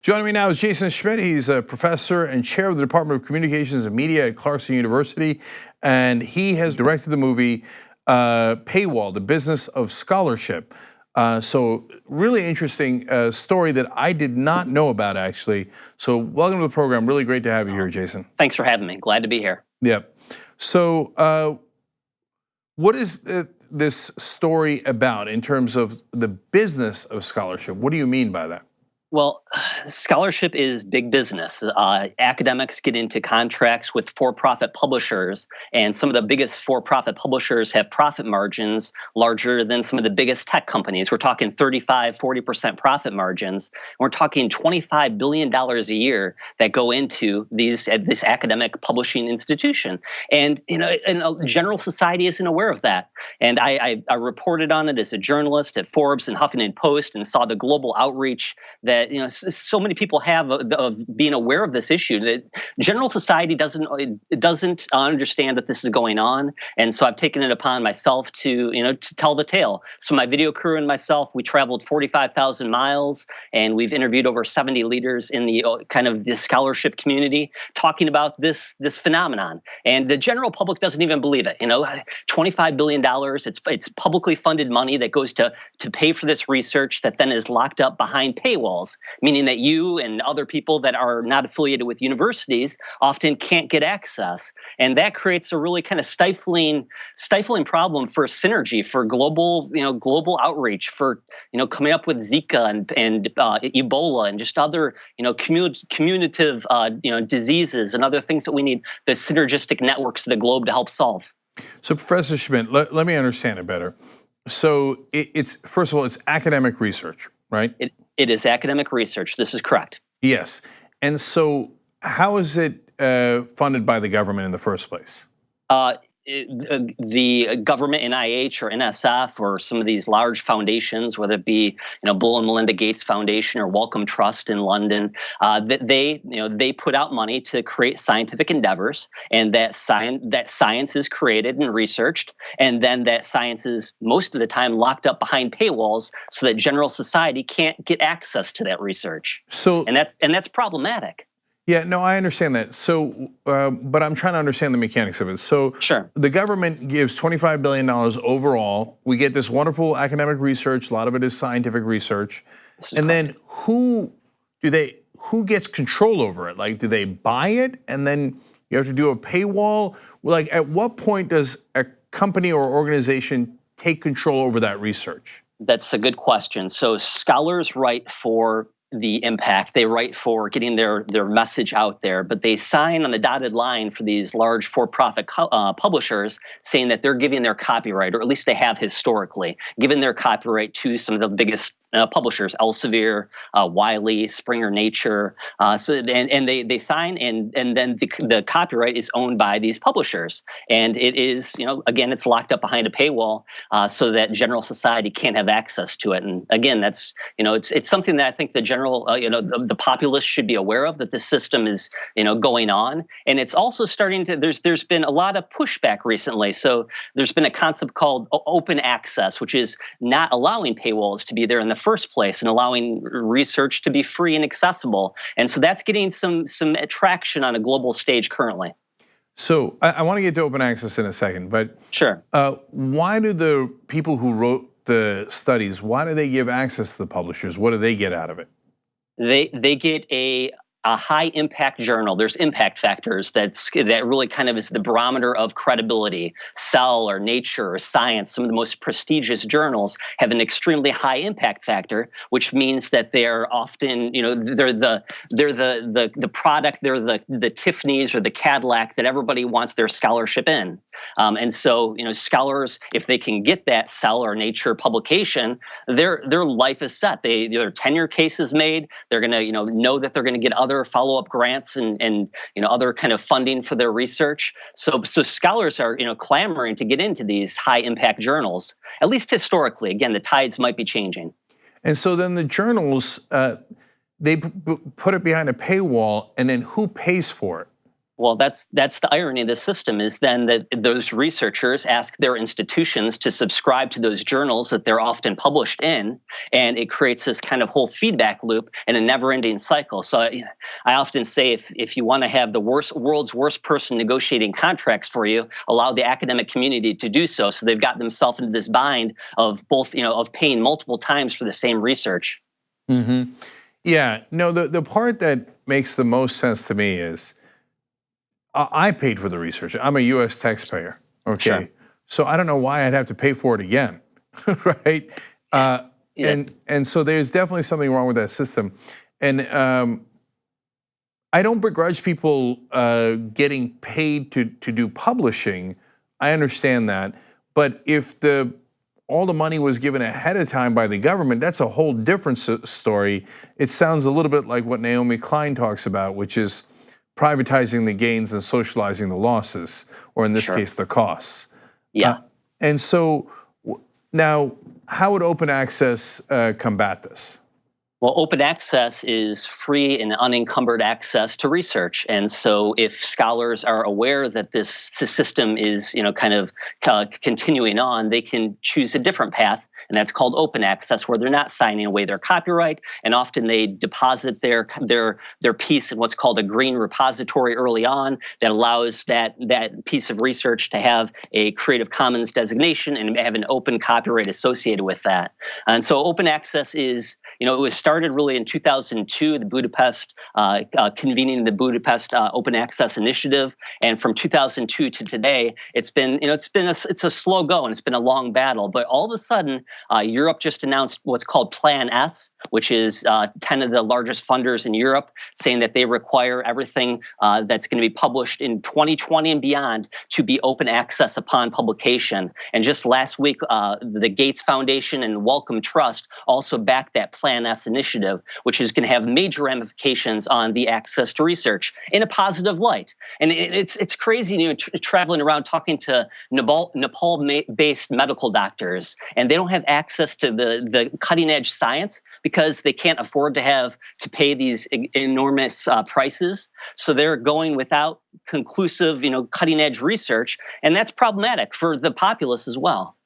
Joining me now is Jason Schmitt. He's a professor and chair of the Department of Communications and Media at Clarkson University, and he has directed the movie Paywall, The Business of Scholarship. So really interesting story that I did not know about, actually. So welcome to the program. Really great to have you here, Jason. Thanks for having me. Glad to be here. Yeah. So what is this story about in terms of the business of scholarship? What do you mean by that? Well, scholarship is big business. Academics get into contracts with for-profit publishers, and some of the biggest for-profit publishers have profit margins larger than some of the biggest tech companies. We're talking 35, 40% profit margins. We're talking $25 billion a year that go into this academic publishing institution. And general society isn't aware of that. And I reported on it as a journalist at Forbes and Huffington Post, and saw the global outreach that so many people have of being aware of this issue. That general society doesn't understand that this is going on, and so I've taken it upon myself to tell the tale. So my video crew and myself, we traveled 45,000 miles, and we've interviewed over 70 leaders in the kind of the scholarship community, talking about this phenomenon. And the general public doesn't even believe it. $25 billion. It's publicly funded money that goes to pay for this research that then is locked up behind paywalls, meaning that you and other people that are not affiliated with universities often can't get access. And that creates a really kind of stifling problem for synergy, for global outreach, for coming up with Zika and Ebola and just other communicative diseases and other things that we need the synergistic networks of the globe to help solve. So Professor Schmitt, let me understand it better. So it's first of all, it's academic research, right? It is academic research. This is correct. Yes. And so how is it funded by the government in the first place? The government, NIH or NSF, or some of these large foundations, whether it be Bill and Melinda Gates Foundation or Wellcome Trust in London, that they put out money to create scientific endeavors, and that science is created and researched, and then that science is most of the time locked up behind paywalls so that general society can't get access to that research. So and that's problematic. Yeah, no, I understand that. So, but I'm trying to understand the mechanics of it. So, sure. The government gives $25 billion overall. We get this wonderful academic research. A lot of it is scientific research. And then who gets control over it? Like, do they buy it and then you have to do a paywall? Like, at what point does a company or organization take control over that research? That's a good question. So scholars write for the impact. They write for getting their message out there, but they sign on the dotted line for these large for-profit publishers, saying that they're giving their copyright, or at least they have historically, given their copyright to some of the biggest publishers: Elsevier, Wiley, Springer Nature. And they sign, and then the copyright is owned by these publishers, and it is again, it's locked up behind a paywall so that general society can't have access to it. And again, that's it's something that I think the the populace should be aware of, that this system is going on. And it's also starting to, there's been a lot of pushback recently. So there's been a concept called open access, which is not allowing paywalls to be there in the first place and allowing research to be free and accessible. And so that's getting some traction on a global stage currently. So I want to get to open access in a second, but sure. Why do the people who wrote the studies, why do they give access to the publishers? What do they get out of it? They get a high impact journal. There's impact factors that really kind of is the barometer of credibility. Cell or Nature or Science, some of the most prestigious journals, have an extremely high impact factor, which means that they're often, they're the product, they're the Tiffany's or the Cadillac that everybody wants their scholarship in. And so, scholars, if they can get that Cell or Nature publication, their life is set. Their tenure case is made. They're going to, know that they're going to get other follow-up grants and other kind of funding for their research. So scholars are clamoring to get into these high-impact journals, at least historically. Again, the tides might be changing. And so then the journals, they put it behind a paywall, and then who pays for it? Well, that's the irony of the system is then that those researchers ask their institutions to subscribe to those journals that they're often published in, and it creates this kind of whole feedback loop and a never-ending cycle. So I often say if you want to have the world's worst person negotiating contracts for you, allow the academic community to do so. So they've got themselves into this bind of both, of paying multiple times for the same research. Mm-hmm. Yeah, no, the part that makes the most sense to me is I paid for the research. I'm a US taxpayer, okay? Sure. So I don't know why I'd have to pay for it again, right? Yeah. And so there's definitely something wrong with that system. And I don't begrudge people getting paid to do publishing. I understand that. But if all the money was given ahead of time by the government, that's a whole different story. It sounds a little bit like what Naomi Klein talks about, which is privatizing the gains and socializing the losses, or in this case, the costs. Yeah. And so now, how would open access combat this? Well, open access is free and unencumbered access to research. And so if scholars are aware that this system is, kind of continuing on, they can choose a different path, and that's called open access, where they're not signing away their copyright, and often they deposit their piece in what's called a green repository early on that allows that piece of research to have a Creative Commons designation and have an open copyright associated with that. And so open access is, it was started really in 2002, the Budapest convening the Budapest Open Access Initiative, and from 2002 to today, it's a slow go and it's been a long battle. But all of a sudden, Europe just announced what's called Plan S, which is 10 of the largest funders in Europe, saying that they require everything that's going to be published in 2020 and beyond to be open access upon publication. And just last week, the Gates Foundation and Wellcome Trust also backed that Plan S initiative, which is going to have major ramifications on the access to research in a positive light. And it's crazy, traveling around talking to Nepal-based medical doctors, and they don't have access to the cutting-edge science because they can't afford to pay these enormous prices. So they're going without conclusive, cutting-edge research, and that's problematic for the populace as well.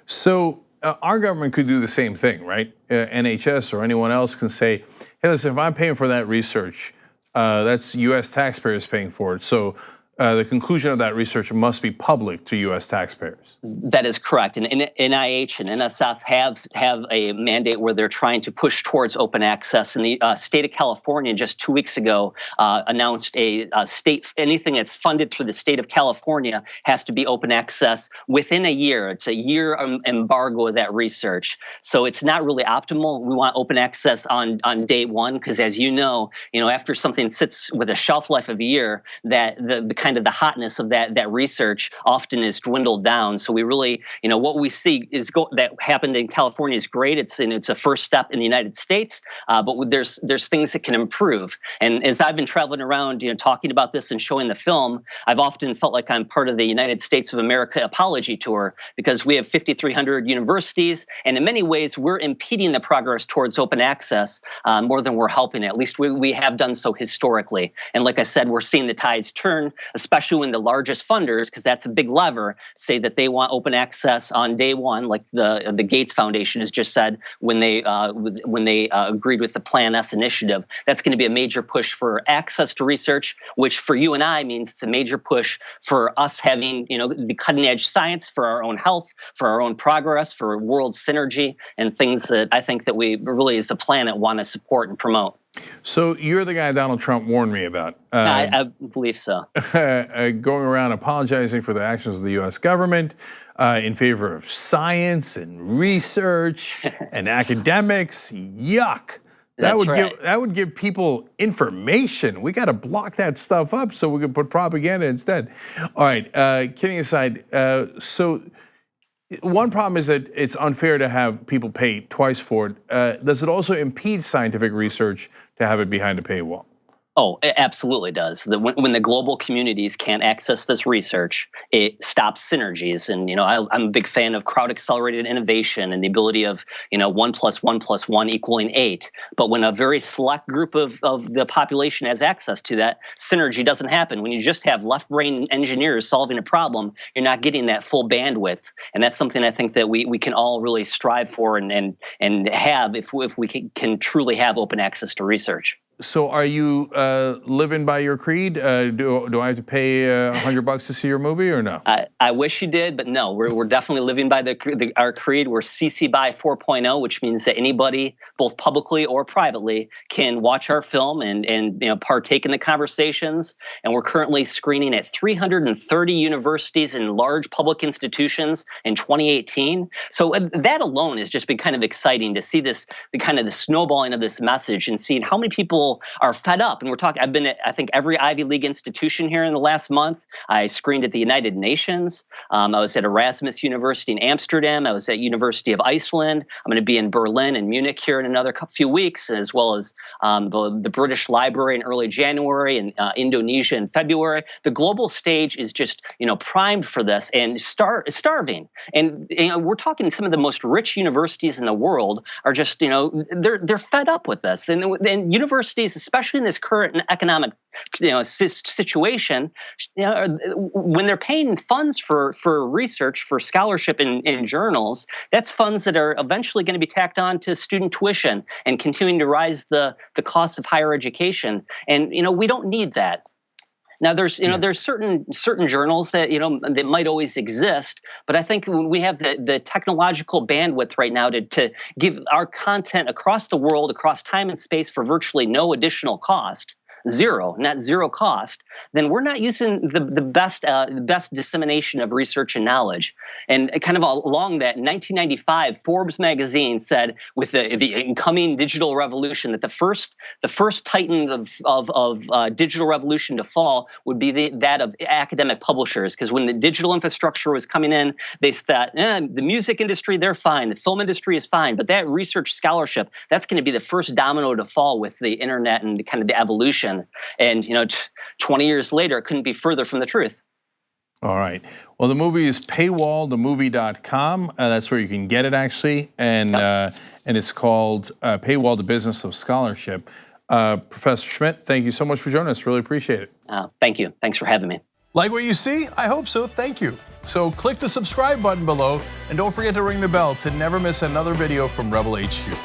So our government could do the same thing, right? NHS or anyone else can say, hey, listen, if I'm paying for that research, that's US taxpayers paying for it. So the conclusion of that research must be public to US taxpayers. That is correct. And NIH and NSF have a mandate where they're trying to push towards open access. And the state of California just 2 weeks ago announced a state, anything that's funded through the state of California has to be open access within a year. It's a year embargo of that research. So it's not really optimal. We want open access on day one, because as you know, after something sits with a shelf life of a year, that the kind of the hotness of that research often is dwindled down. So we really, what we see is that happened in California is great. It's a first step in the United States, but there's things that can improve. And as I've been traveling around, talking about this and showing the film, I've often felt like I'm part of the United States of America apology tour, because we have 5,300 universities, and in many ways we're impeding the progress towards open access more than we're helping it. At least we have done so historically. And like I said, we're seeing the tides turn, especially when the largest funders, because that's a big lever, say that they want open access on day one, like the Gates Foundation has just said when they agreed with the Plan S initiative. That's going to be a major push for access to research, which for you and I means it's a major push for us having the cutting edge science for our own health, for our own progress, for world synergy, and things that I think that we really as a planet want to support and promote. So you're the guy Donald Trump warned me about. I believe so. Going around apologizing for the actions of the US government in favor of science and research and academics. Yuck. That would give people information. We got to block that stuff up so we can put propaganda instead. All right, kidding aside, so one problem is that it's unfair to have people pay twice for it. Does it also impede scientific research to have it behind a paywall? Oh, it absolutely does. When the global communities can't access this research, it stops synergies. And I'm a big fan of crowd-accelerated innovation and the ability of 1+1+1 equaling 8. But when a very select group of the population has access to that, synergy doesn't happen. When you just have left-brain engineers solving a problem, you're not getting that full bandwidth. And that's something I think that we can all really strive for and have if we can truly have open access to research. So are you living by your creed? Do I have to pay $100 to see your movie or no? I wish you did, but no, we're definitely living by our creed. We're CC BY 4.0, which means that anybody, both publicly or privately, can watch our film and partake in the conversations. And we're currently screening at 330 universities and large public institutions in 2018. So that alone has just been kind of exciting to see the snowballing of this message and seeing how many people are fed up. And I've been at, I think, every Ivy League institution here in the last month. I screened at the United Nations. I was at Erasmus University in Amsterdam. I was at University of Iceland. I'm going to be in Berlin and Munich here in another few weeks, as well as the British Library in early January and Indonesia in February. The global stage is just, primed for this and starving. And we're talking some of the most rich universities in the world are just, they're fed up with this. And universities, especially in this current economic situation, when they're paying funds for research, for scholarship in journals, that's funds that are eventually going to be tacked on to student tuition and continuing to rise the cost of higher education. And we don't need that. Now, there's certain journals that that might always exist, but I think when we have the technological bandwidth right now to give our content across the world, across time and space for virtually no additional cost, net zero cost, then we're not using the best dissemination of research and knowledge. And kind of along that, in 1995, Forbes magazine said, with the incoming digital revolution, that the first titan of digital revolution to fall would be that of academic publishers. Because when the digital infrastructure was coming in, they thought, the music industry, they're fine, the film industry is fine, but that research scholarship, that's going to be the first domino to fall with the internet and kind of the evolution. And 20 years later, it couldn't be further from the truth. All right. Well, the movie is paywall.themovie.com. That's where you can get it, actually, and it's called Paywall: The Business of Scholarship. Professor Schmitt, thank you so much for joining us. Really appreciate it. Thank you. Thanks for having me. Like what you see? I hope so. Thank you. So click the subscribe button below, and don't forget to ring the bell to never miss another video from Rebel HQ.